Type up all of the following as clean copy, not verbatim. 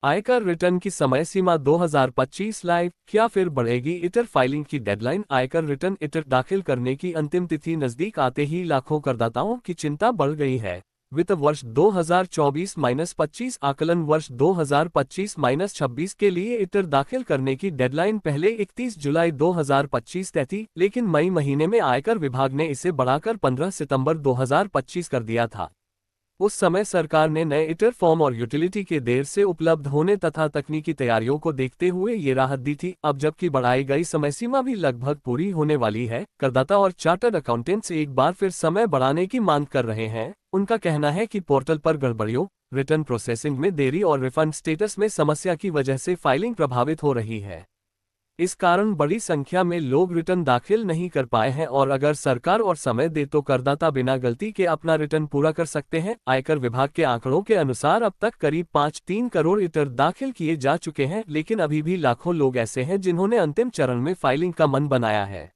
आयकर रिटर्न की समय सीमा 2025 लाइव, क्या फिर बढ़ेगी रिटर्न फाइलिंग की डेडलाइन? आयकर रिटर्न दाखिल करने की अंतिम तिथि नजदीक आते ही लाखों करदाताओं की चिंता बढ़ गई है। वित्त वर्ष 2024-25 आकलन वर्ष 2025-26 के लिए रिटर्न दाखिल करने की डेडलाइन पहले 31 जुलाई 2025 तय थी, लेकिन मई महीने में आयकर विभाग ने इसे बढ़ाकर 15 सितंबर 2025 कर दिया था। उस समय सरकार ने नए रिटर्न फॉर्म और यूटिलिटी के देर से उपलब्ध होने तथा तकनीकी तैयारियों को देखते हुए ये राहत दी थी। अब जबकि बढ़ाई गई समय सीमा भी लगभग पूरी होने वाली है, करदाता और चार्टर्ड अकाउंटेंट्स एक बार फिर समय बढ़ाने की मांग कर रहे हैं। उनका कहना है कि पोर्टल पर गड़बड़ियों, रिटर्न प्रोसेसिंग में देरी और रिफंड स्टेटस में समस्या की वजह से फाइलिंग प्रभावित हो रही है। इस कारण बड़ी संख्या में लोग रिटर्न दाखिल नहीं कर पाए हैं और अगर सरकार और समय दे तो करदाता बिना गलती के अपना रिटर्न पूरा कर सकते हैं। आयकर विभाग के आंकड़ों के अनुसार अब तक करीब 5-3 करोड़ रिटर्न दाखिल किए जा चुके हैं, लेकिन अभी भी लाखों लोग ऐसे हैं जिन्होंने अंतिम चरण में फाइलिंग का मन बनाया है।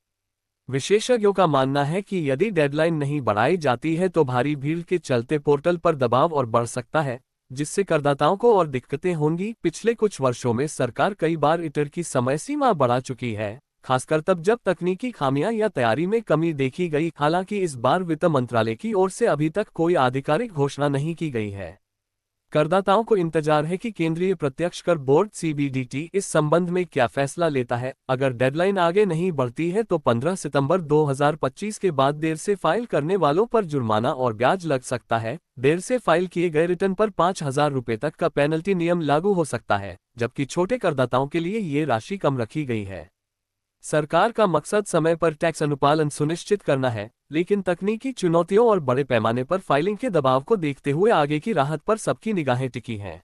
विशेषज्ञों का मानना है कि यदि डेडलाइन नहीं बढ़ाई जाती है तो भारी भीड़ के चलते पोर्टल पर दबाव और बढ़ सकता है, जिससे करदाताओं को और दिक्कतें होंगी। पिछले कुछ वर्षों में सरकार कई बार रिटर्न की समय सीमा बढ़ा चुकी है, खासकर तब जब तकनीकी खामियां या तैयारी में कमी देखी गई। हालांकि इस बार वित्त मंत्रालय की ओर से अभी तक कोई आधिकारिक घोषणा नहीं की गई है। करदाताओं को इंतजार है कि केंद्रीय प्रत्यक्ष कर बोर्ड सीबीडीटी इस संबंध में क्या फैसला लेता है। अगर डेडलाइन आगे नहीं बढ़ती है तो 15 सितंबर 2025 के बाद देर से फाइल करने वालों पर जुर्माना और ब्याज लग सकता है। देर से फाइल किए गए रिटर्न पर 5,000 रुपये तक का पेनल्टी नियम लागू हो सकता है, जबकि छोटे करदाताओं के लिए ये राशि कम रखी गई है। सरकार का मकसद समय पर टैक्स अनुपालन सुनिश्चित करना है, लेकिन तकनीकी चुनौतियों और बड़े पैमाने पर फाइलिंग के दबाव को देखते हुए आगे की राहत पर सबकी निगाहें टिकी हैं।